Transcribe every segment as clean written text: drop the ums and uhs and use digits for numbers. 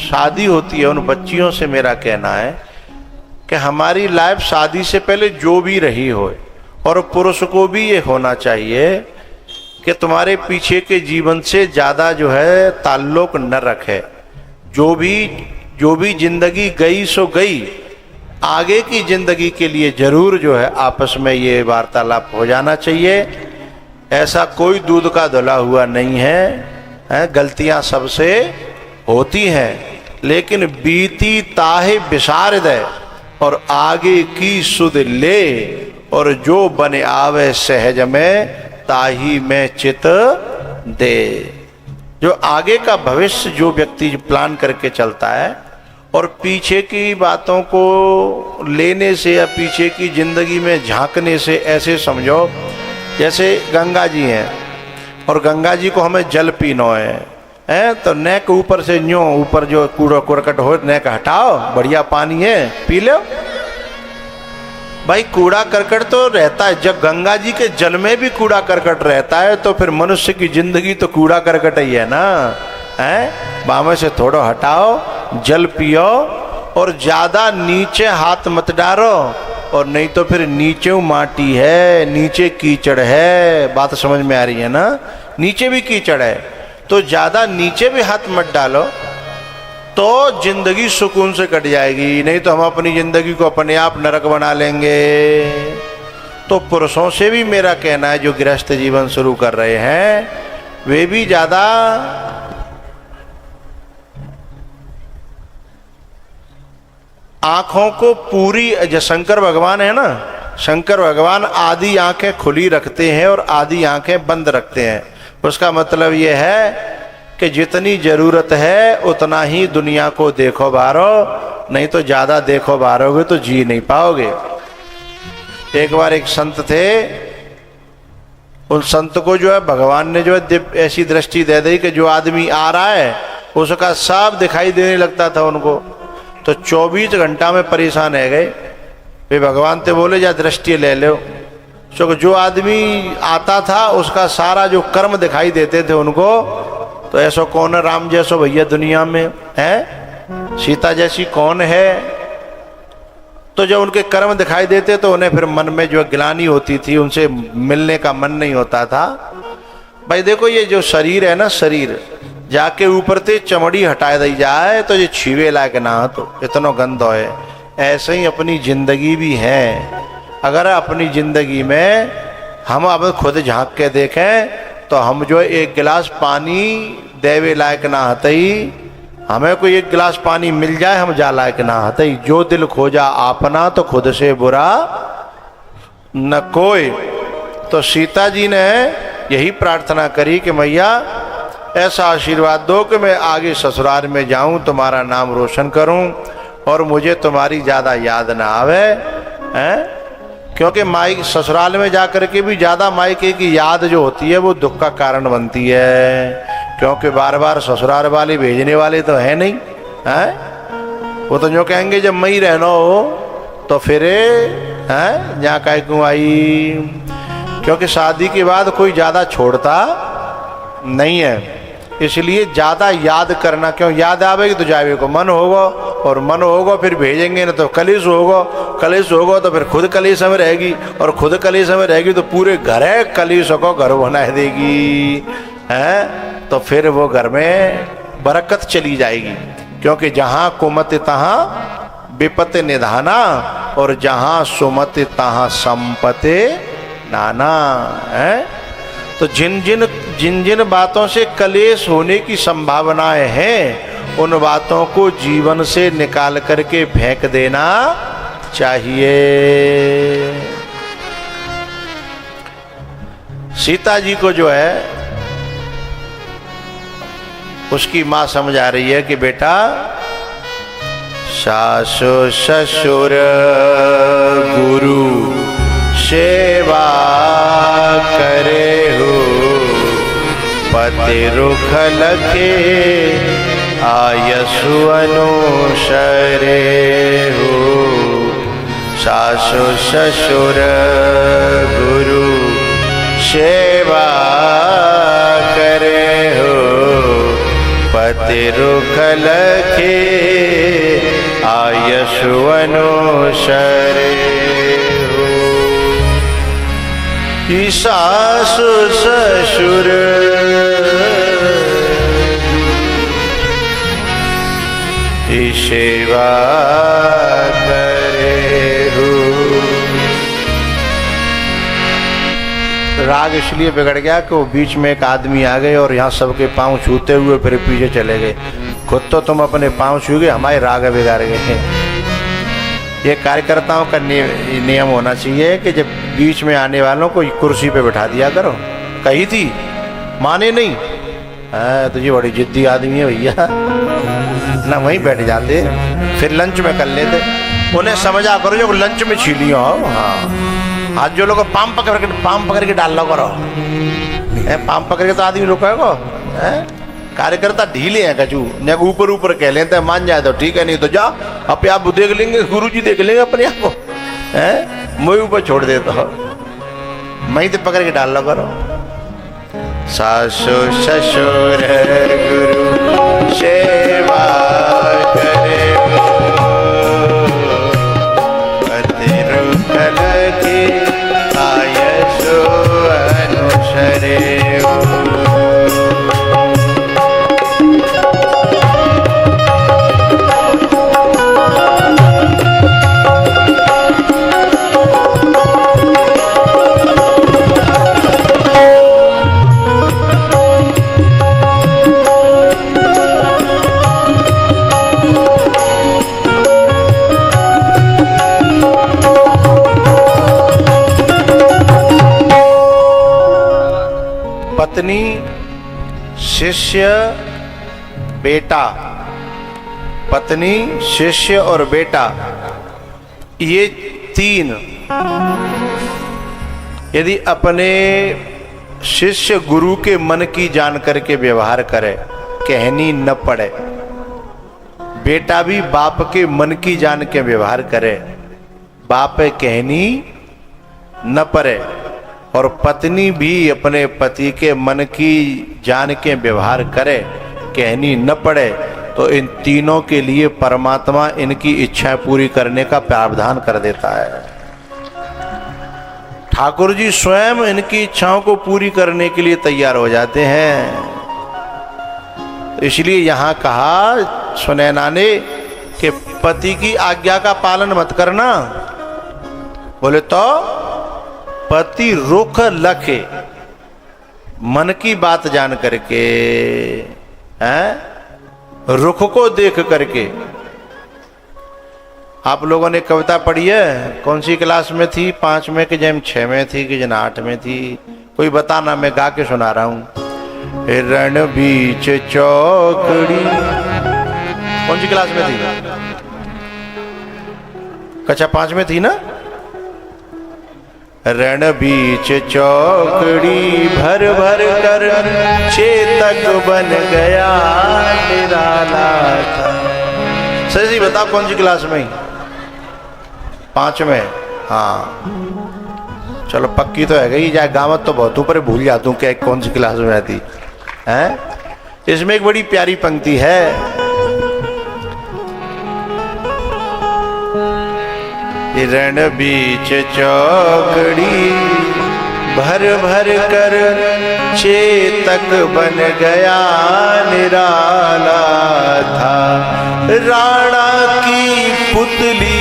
शादी होती है उन बच्चियों से मेरा कहना है कि हमारी लाइफ शादी से पहले जो भी रही हो, और पुरुष को भी ये होना चाहिए कि तुम्हारे पीछे के जीवन से ज़्यादा जो है ताल्लुक न रखे। जो भी जिंदगी गई सो गई, आगे की जिंदगी के लिए जरूर जो है आपस में ये वार्तालाप हो जाना चाहिए। ऐसा कोई दूध का धुला हुआ नहीं है, गलतियां सबसे होती हैं, लेकिन बीती ताहे विशारद है और आगे की सुध ले, और जो बने आवे सहज में ताही में चित दे। जो आगे का भविष्य जो व्यक्ति प्लान करके चलता है और पीछे की बातों को लेने से या पीछे की जिंदगी में झांकने से, ऐसे समझो जैसे गंगा जी हैं और गंगा जी को हमें जल पीना है, तो नेक के ऊपर से न्यो ऊपर जो कूड़ा कुरकट हो नेक हटाओ, बढ़िया पानी है पी लो। भाई कूड़ा करकट तो रहता है, जब गंगा जी के जल में भी कूड़ा करकट रहता है तो फिर मनुष्य की जिंदगी तो कूड़ा करकट ही है ना, है। बामे से थोड़ा हटाओ, जल पियो और ज्यादा नीचे हाथ मत डालो, और नहीं तो फिर नीचे माटी है, नीचे कीचड़ है। बात समझ में आ रही है ना, नीचे भी कीचड़ है, तो ज्यादा नीचे भी हाथ मत डालो तो जिंदगी सुकून से कट जाएगी, नहीं तो हम अपनी जिंदगी को अपने आप नरक बना लेंगे। तो पुरुषों से भी मेरा कहना है जो गृहस्थ जीवन शुरू कर रहे हैं, वे भी ज्यादा आंखों को पूरी, जो शंकर भगवान है ना, शंकर भगवान आधी आंखें खुली रखते हैं और आधी आंखें बंद रखते हैं। उसका मतलब यह है कि जितनी जरूरत है उतना ही दुनिया को देखो बारो, नहीं तो ज्यादा देखो बारोगे तो जी नहीं पाओगे। एक बार एक संत थे, उन संत को जो है भगवान ने जो है ऐसी दृष्टि दे दी कि जो आदमी आ रहा है उसका सब दिखाई देने लगता था उनको, तो 24 घंटा में परेशान है गए। वे भगवान से बोले जा दृष्टि ले लो, क्योंकि जो आदमी आता था उसका सारा जो कर्म दिखाई देते थे उनको, तो ऐसा कौन है राम जैसो भैया दुनिया में है, सीता जैसी कौन है। तो जब उनके कर्म दिखाई देते तो उन्हें फिर मन में जो ग्लानि होती थी, उनसे मिलने का मन नहीं होता था। भाई देखो ये जो शरीर है ना, शरीर जाके ऊपर से चमड़ी हटा दी जाए तो ये छीवे लायक ना हो, तो इतना गंद है। ऐसे ही अपनी जिंदगी भी है। अगर अपनी जिंदगी में हम अब खुद झांक के देखें तो हम जो एक गिलास पानी देवे लायक ना हते ही, हमें कोई एक गिलास पानी मिल जाए हम जा लायक ना हते ही। जो दिल खोजा आपना तो खुद से बुरा न कोई। तो सीता जी ने यही प्रार्थना करी कि मैया ऐसा आशीर्वाद दो कि मैं आगे ससुराल में जाऊं, तुम्हारा नाम रोशन करूं और मुझे तुम्हारी ज़्यादा याद ना आवे, हैं? क्योंकि माई ससुराल में जा कर के भी ज़्यादा मायके की याद जो होती है वो दुख का कारण बनती है, क्योंकि बार बार ससुराल वाले भेजने वाले तो है नहीं, हैं? वो तो जो कहेंगे जब मैं ही रहना हो तो फिर हैं यहाँ कहीं क्यों आई। क्योंकि शादी के बाद कोई ज़्यादा छोड़ता नहीं है, इसलिए ज़्यादा याद करना, क्यों याद आवेगी तो जावे को मन होगा, और मन होगा फिर भेजेंगे ना तो कलेश होगा, कलेश होगा तो फिर खुद कलेश में रहेगी, और खुद कलेश में रहेगी तो पूरे घर है कलेश को घर बना देगी, हैं? तो फिर वो घर में बरकत चली जाएगी। क्योंकि जहाँ कुमत तहाँ विपत निधाना, और जहाँ सुमत तहाँ संपत्ति नाना, है। तो जिन जिन बातों से कलेश होने की संभावनाएं हैं उन बातों को जीवन से निकाल करके फेंक देना चाहिए। सीता जी को जो है उसकी माँ समझा रही है कि बेटा सासु ससुर गुरु सेवा करे हो, पति रुख लखे आयसु अनुसरे हो। सासु ससुर गुरु सेवा करे हो, पति रुख लखे आयसु अनुसरे सासु ससुर सेवा करे हो। राग इसलिए बिगड़ गया कि वो बीच में एक आदमी आ गए और यहाँ सबके पांव छूते हुए फिर पीछे चले गए। खुद तो तुम अपने पांव छू गए, हमारे राग बिगाड़ गए। ये कार्यकर्ताओं का नियम होना चाहिए कि जब बीच में आने वालों को कुर्सी पे बैठा दिया करो। कही थी, माने नहीं। तुझे बड़ी जिद्दी आदमी है भैया, ना वहीं बैठ जाते, फिर लंच में कर लेते। उन्हें समझा करो जो लंच में छीलियो। हाँ, आज जो लोग पाम पकड़ के डाल लो करो। पाम पकड़ के तो आदमी रुकेगा। कार्यकर्ता ढीले हैं कचू, न ऊपर ऊपर कह लेते हैं, मान जाए तो ठीक है, नहीं तो जा अपने आप देख लेंगे, गुरुजी देख लेंगे अपने आप को। मुझे ऊपर छोड़ देता हो, मैं तो पकड़ के डाल लो करो। सासु ससुर गुरु सेवा करे पति रुख लखे आयसु अनुसरे। पत्नी, शिष्य, बेटा। पत्नी, शिष्य और बेटा, ये तीन यदि अपने शिष्य गुरु के मन की जान करके व्यवहार करे, कहनी न पड़े। बेटा भी बाप के मन की जान के व्यवहार करे, बाप कहनी न पड़े। और पत्नी भी अपने पति के मन की जान के व्यवहार करे, कहनी न पड़े, तो इन तीनों के लिए परमात्मा इनकी इच्छाएं पूरी करने का प्रावधान कर देता है। ठाकुर जी स्वयं इनकी इच्छाओं को पूरी करने के लिए तैयार हो जाते हैं। इसलिए यहां कहा सुनैना ने कि पति की आज्ञा का पालन मत करना। बोले तो पति रुख लखे, मन की बात जान करके, रुख को देख करके। आप लोगों ने कविता पढ़ी है, कौन सी क्लास में थी? 5 में कि जैम 6 में थी कि जन 8 में थी? कोई बताना, मैं गा के सुना रहा हूं। रण बीच चौकड़ी, कौन सी क्लास में थी? कक्षा 5 में थी ना? रण बीच चौकड़ी भर भर कर चेतक बन गया निराला था। सही बताओ कौन सी क्लास में? 5 में। हाँ चलो पक्की तो है गई, जाए गावत तो बहुत ऊपर भूल जाता हूँ क्या कौन सी क्लास में आती है। इसमें एक बड़ी प्यारी पंक्ति है, रण बीच चौकड़ी भर भर कर चेतक बन गया निराला था। राणा की पुतली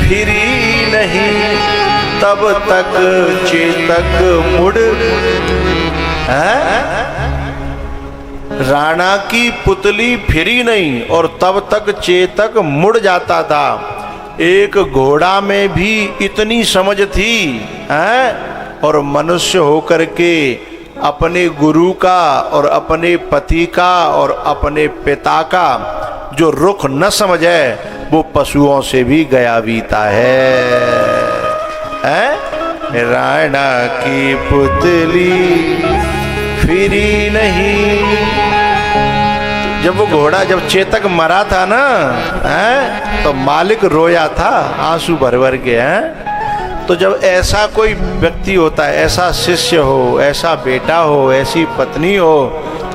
फिरी नहीं, तब तक चेतक मुड़। राणा की पुतली फिरी नहीं और तब तक चेतक मुड़ जाता था। एक घोड़ा में भी इतनी समझ थी, और मनुष्य होकर के अपने गुरु का और अपने पति का और अपने पिता का जो रुख न समझे, वो पशुओं से भी गया बीता है। राणा की पुतली फिरी नहीं। जब वो घोड़ा, जब चेतक मरा था ना, तो मालिक रोया था आंसू भर भर के। तो जब ऐसा कोई व्यक्ति होता है, ऐसा शिष्य हो, ऐसा बेटा हो, ऐसी पत्नी हो,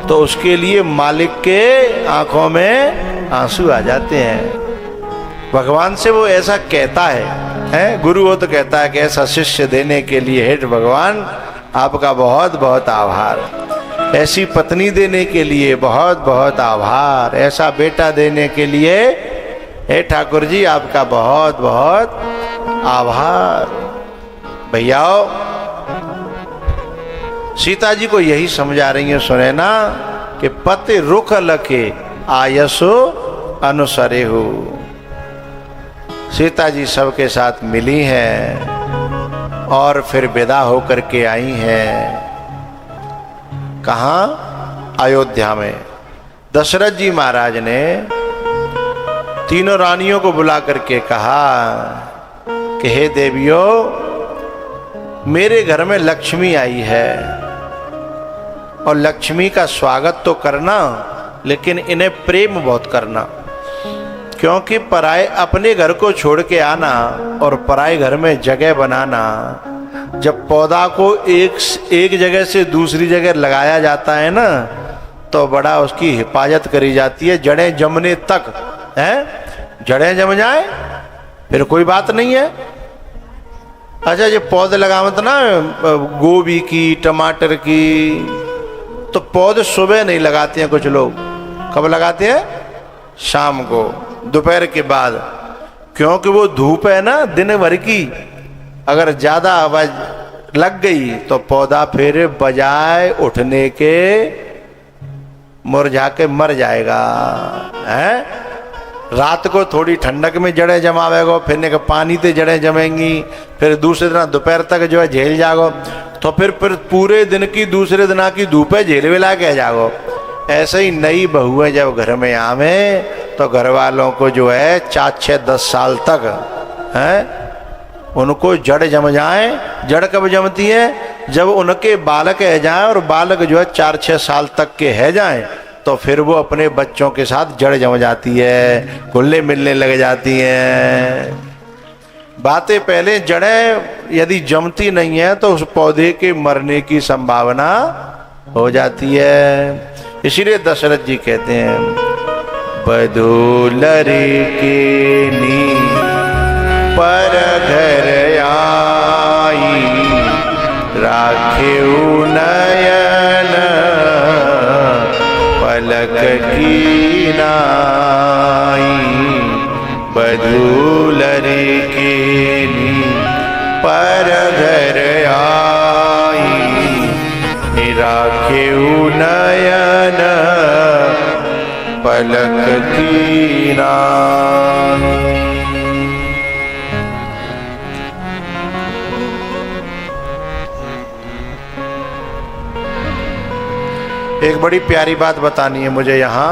तो उसके लिए मालिक के आंखों में आंसू आ जाते हैं। भगवान से वो ऐसा कहता है गुरु हो तो कहता है कि ऐसा शिष्य देने के लिए हे भगवान आपका बहुत बहुत आभार, ऐसी पत्नी देने के लिए बहुत बहुत आभार, ऐसा बेटा देने के लिए हे ठाकुर जी आपका बहुत बहुत आभार। भैयाओ, सीता जी को यही समझा रही है, सुने ना, कि पति रुख लखे आयसो अनुसरे हो। सीता जी सबके साथ मिली हैं और फिर विदा होकर के आई हैं। कहाँ? अयोध्या में। दशरथ जी महाराज ने तीनों रानियों को बुला करके कहा कि हे देवियों, मेरे घर में लक्ष्मी आई है और लक्ष्मी का स्वागत तो करना, लेकिन इन्हें प्रेम बहुत करना, क्योंकि पराए अपने घर को छोड़ के आना और पराए घर में जगह बनाना, जब पौधा को एक जगह से दूसरी जगह लगाया जाता है ना, तो बड़ा उसकी हिफाजत करी जाती है, जड़ें जमने तक है। जड़ें जम जाए फिर कोई बात नहीं है। अच्छा, ये पौधे लगावत ना गोभी की, टमाटर की, तो पौधे सुबह नहीं लगाते हैं कुछ लोग। कब लगाते हैं? शाम को, दोपहर के बाद, क्योंकि वो धूप है ना दिन भर की, अगर ज्यादा आवाज लग गई तो पौधा फिर बजाय उठने के मुरझा के मर जाएगा। है रात को थोड़ी ठंडक में जड़ें जमावेगो, फिर पानी ते जड़ें जमेंगी, फिर दूसरे दिन दोपहर तक जो है झेल जागो, तो फिर पूरे दिन की दूसरे दिन की धूप है झेल वेला के जागो। ऐसे ही नई बहुएं जब घर में आवे तो घर वालों को जो है 4, 6, 10 साल तक है उनको जड़ जम जाए। जड़ कब जमती है? जब उनके बालक है जाए, और बालक जो है 4, 6 साल तक के है जाए, तो फिर वो अपने बच्चों के साथ जड़ जम जाती है, घुलने मिलने लग जाती हैं। बातें पहले, जड़ें यदि जमती नहीं है तो उस पौधे के मरने की संभावना हो जाती है। इसीलिए दशरथ जी कहते हैं, बदोलरे के नी पर घर आई, राखेऊ नयन पलक की नाई। बदोलरे के नी पर घर आई, राखेऊ नयन पलक की नाई। एक बड़ी प्यारी बात बतानी है मुझे यहाँ।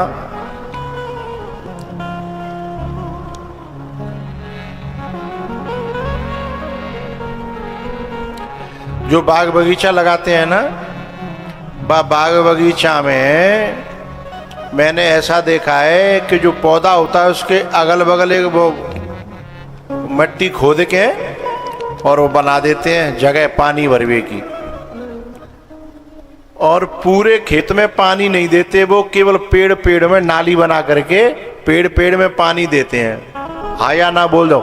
जो बाग बगीचा लगाते हैं ना, बाग बगीचा में मैंने ऐसा देखा है कि जो पौधा होता है उसके अगल बगल एक वो मिट्टी खोद के और वो बना देते हैं जगह पानी भरवे की, और पूरे खेत में पानी नहीं देते, वो केवल पेड़ पेड़ में नाली बना करके पेड़ पेड़ में पानी देते हैं। हाँ या ना बोल दो,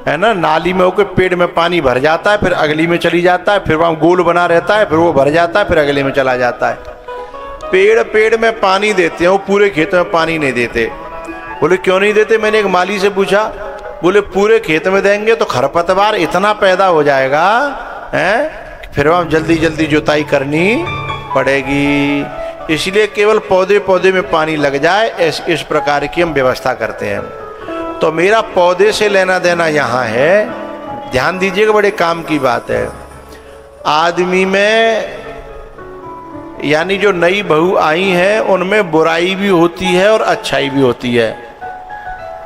है ना। नाली में होकर पेड़ में पानी भर जाता है, फिर अगली में चली जाता है, फिर वहां गोल बना रहता है, फिर वो भर जाता है, फिर अगले में चला जाता है। पेड़ पेड़ में पानी देते हैं, वो पूरे खेत में पानी नहीं देते। बोले क्यों नहीं देते? मैंने एक माली से पूछा, बोले पूरे खेत में देंगे तो खरपतवार इतना पैदा हो जाएगा है, फिर वहां जल्दी जल्दी जुताई करनी पड़ेगी। इसलिए केवल पौधे पौधे में पानी लग जाए, इस प्रकार की हम व्यवस्था करते हैं। तो मेरा पौधे से लेना देना यहाँ है। ध्यान दीजिएगा, बड़े काम की बात है। आदमी में यानी जो नई बहू आई है उनमें बुराई भी होती है और अच्छाई भी होती है।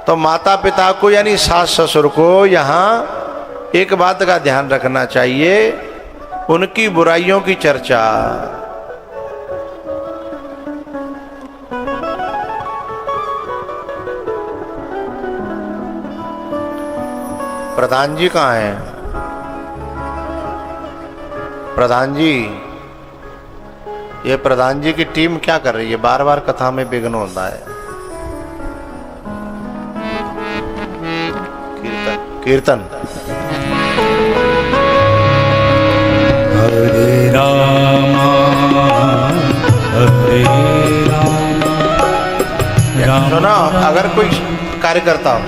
तो माता पिता को यानी सास ससुर को यहाँ एक बात का ध्यान रखना चाहिए, उनकी बुराइयों की चर्चा। प्रधान जी कहाँ हैं? प्रधान जी ये प्रधान जी की टीम क्या कर रही है? बार बार कथा में विघ्न होता है। कीर्तन हरे राम हरे राम राम। सुना, अगर कोई कार्य करता हो,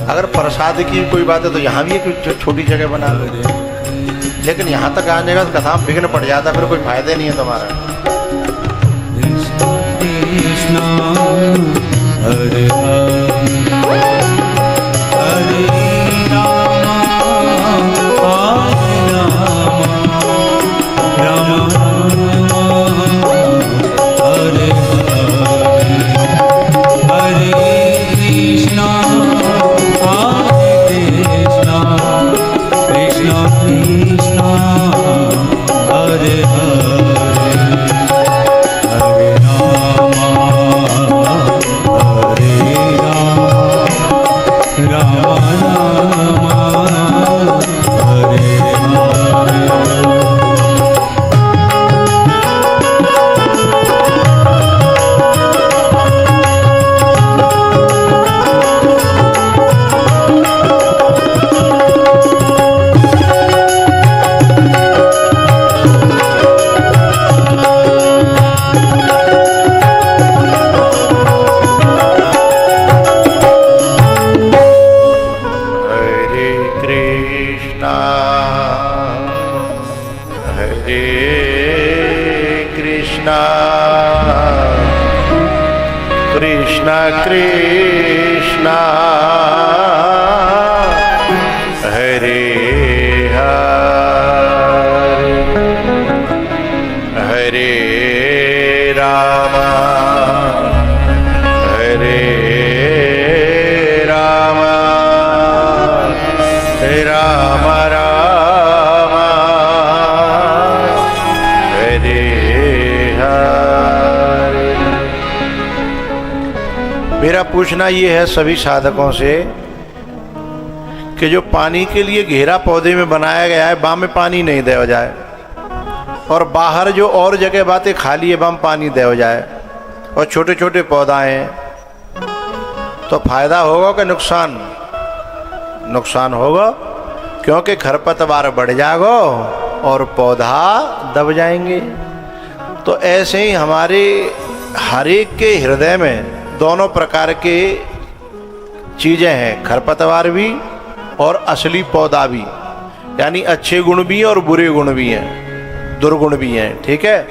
अगर प्रसाद की कोई बात है तो यहाँ भी एक छोटी जगह बना लो, लेकिन यहाँ तक आने का कथा में विघ्न पड़ जाता, फिर कोई फायदा नहीं है तुम्हारा। कृष्ण हरे कृष्ण कृष्ण हरे हरे हरे राम हरे राम राम राम हरे हरे। मेरा पूछना ये है सभी साधकों से कि जो पानी के लिए घेरा पौधे में बनाया गया है, वहां में पानी नहीं दे हो जाए, और बाहर जो और जगह बातें खाली है वहां पानी दे हो जाए, और छोटे छोटे पौधा हैं, तो फायदा होगा कि नुकसान? नुकसान होगा, क्योंकि खरपतवार बढ़ जाएगा और पौधा दब जाएंगे। तो ऐसे ही हमारे हर एक के हृदय में दोनों प्रकार के चीजें हैं, खरपतवार भी और असली पौधा भी, यानी अच्छे गुण भी हैं और बुरे गुण भी हैं, दुर्गुण भी हैं। ठीक है,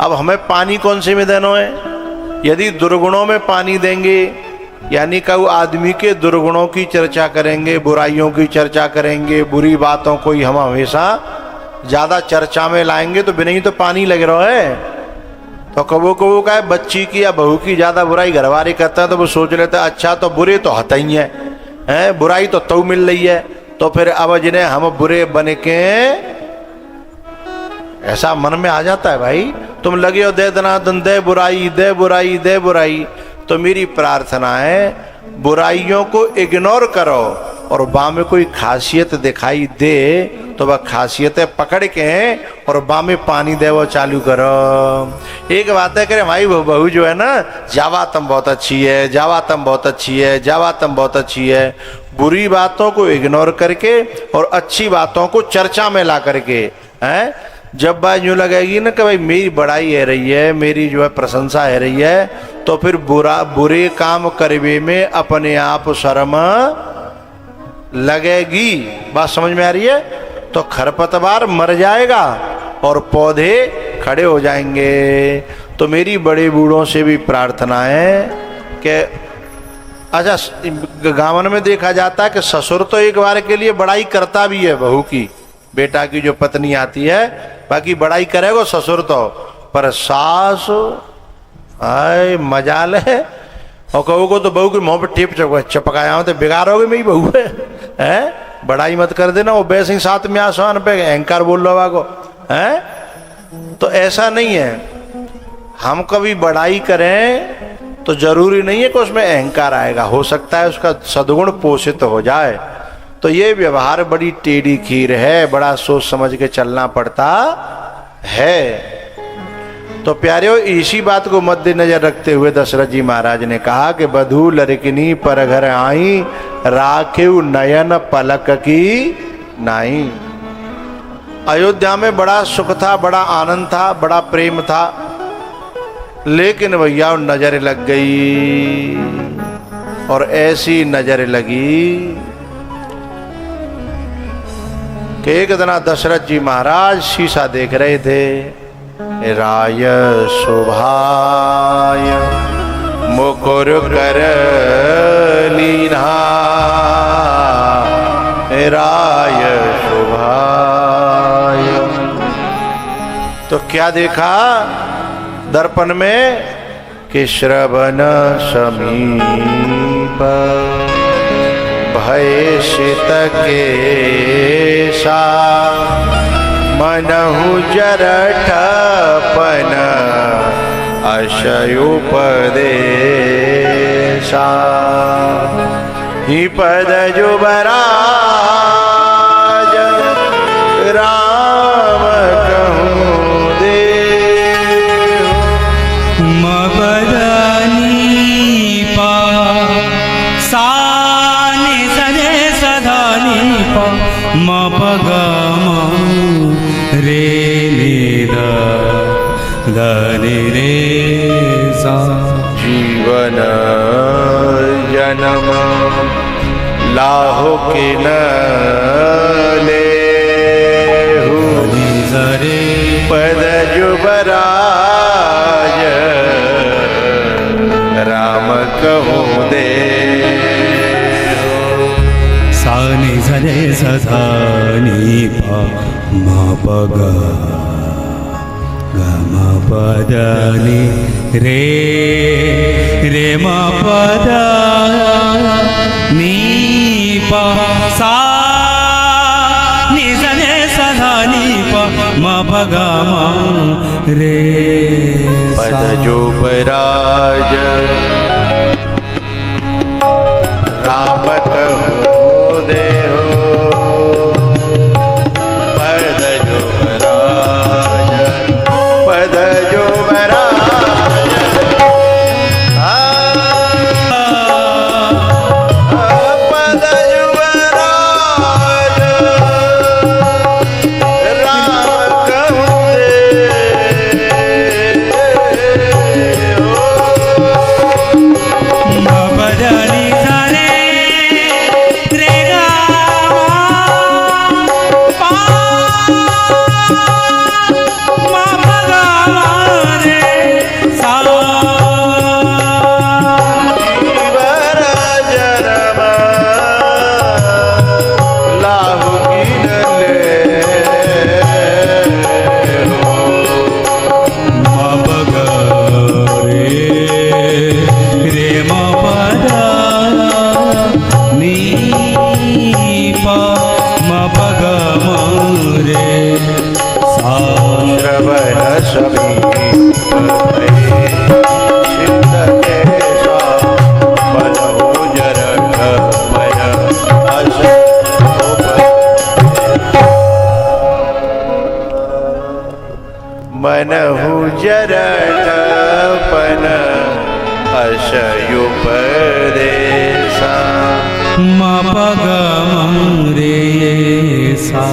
अब हमें पानी कौन से में देना है? यदि दुर्गुणों में पानी देंगे, यानी कई आदमी के दुर्गुणों की चर्चा करेंगे, बुराइयों की चर्चा करेंगे, बुरी बातों को ही हम हमेशा ज्यादा चर्चा में लाएंगे, तो बिना ही तो पानी लग रहा है। तो कबो कबो का है बच्ची की या बहू की ज्यादा बुराई घरवारी करता है, तो वो सोच लेता है अच्छा तो बुरे तो हता ही है, बुराई तो मिल रही है, तो फिर अब जिन्हें हम बुरे बन के, ऐसा मन में आ जाता है। भाई तुम लगे हो दे दनादन दे बुराई दे बुराई दे बुराई, तो मेरी प्रार्थना है बुराइयों को इग्नोर करो, और वहां में कोई खासियत दिखाई दे तो वह खासियतें पकड़ के और वहां में पानी दे वो चालू करो। एक बात है, करे भाई बहू जो है ना, जावा तुम बहुत अच्छी है, जावा तुम बहुत अच्छी है, जावा तुम बहुत अच्छी है, बुरी बातों को इग्नोर करके और अच्छी बातों को चर्चा में ला करके हैं। जब बात यूँ लगेगी ना कि भाई मेरी बड़ाई है रही है, मेरी जो है प्रशंसा है रही है, तो फिर बुरे काम करवे में अपने आप शर्म लगेगी। बात समझ में आ रही है? तो खरपतवार मर जाएगा और पौधे खड़े हो जाएंगे। तो मेरी बड़े बूढ़ों से भी प्रार्थना है कि अच्छा, गाँव में देखा जाता है कि ससुर तो एक बार के लिए बड़ाई करता भी है बहू की, बेटा की जो पत्नी आती है, बाकी बड़ाई करेगा ससुर तो, पर सास आए मजाल है, और कहो को तो बहू के मुंह पर टेप चपकाया हो तो बिगाड़ोगे मेरी बहू है, बड़ाई मत कर देना। वो वैसे ही साथ में आसमान पे अहंकार बोल रहा को है। तो ऐसा नहीं है, हम कभी बड़ाई करें तो जरूरी नहीं है कि उसमें अहंकार आएगा, हो सकता है उसका सद्गुण पोषित हो जाए। तो ये व्यवहार बड़ी टेढ़ी खीर है, बड़ा सोच समझ के चलना पड़ता है। तो प्यारे, इसी बात को मद्देनजर रखते हुए दशरथ जी महाराज ने कहा कि बधू लड़किनी पर घर आई, राखेउ नयन पलक की नाई। अयोध्या में बड़ा सुख था, बड़ा आनंद था, बड़ा प्रेम था, लेकिन भैया नजर लग गई। और ऐसी नजर लगी कि एक दिन दशरथ जी महाराज शीशा देख रहे थे। राय शोभाय मुकुर कर लीना, राय शोभाय। तो क्या देखा दर्पण में कि श्रवण समीप भय शीत केशा, मनहु जरठपन अशयुपदेशा। ही पद जुबराज राम कहूँ दे, मपदनी पा सानि सने सधानी पा, मपगम रे निद धनि रे सा। जीवन जन्म लाहो के न लेहु, सरे पद जुबराज राम कहूँ दे। सानि सने सधानी पा, मपग गम पदनि रे रे मपद नी पा सा नि सने सधानी पा, मपग म रे पद सा। जुबराज राम कहूँ देहो, पद जुबराज, पद जुबराज। पद जुबराज राम कहूँ मपदनि सने रे गा पा, मपग म रे सा। जीवन जन्म लाहु कीन लेहु, मपग रे रे मपद नी पा, मपग म रे सा। श्रवण समीप शीत केशा, मनहु जरठपन अशयुपदेशा। मनहु जरठपन अशयुपदेशा। मपग म रे सा।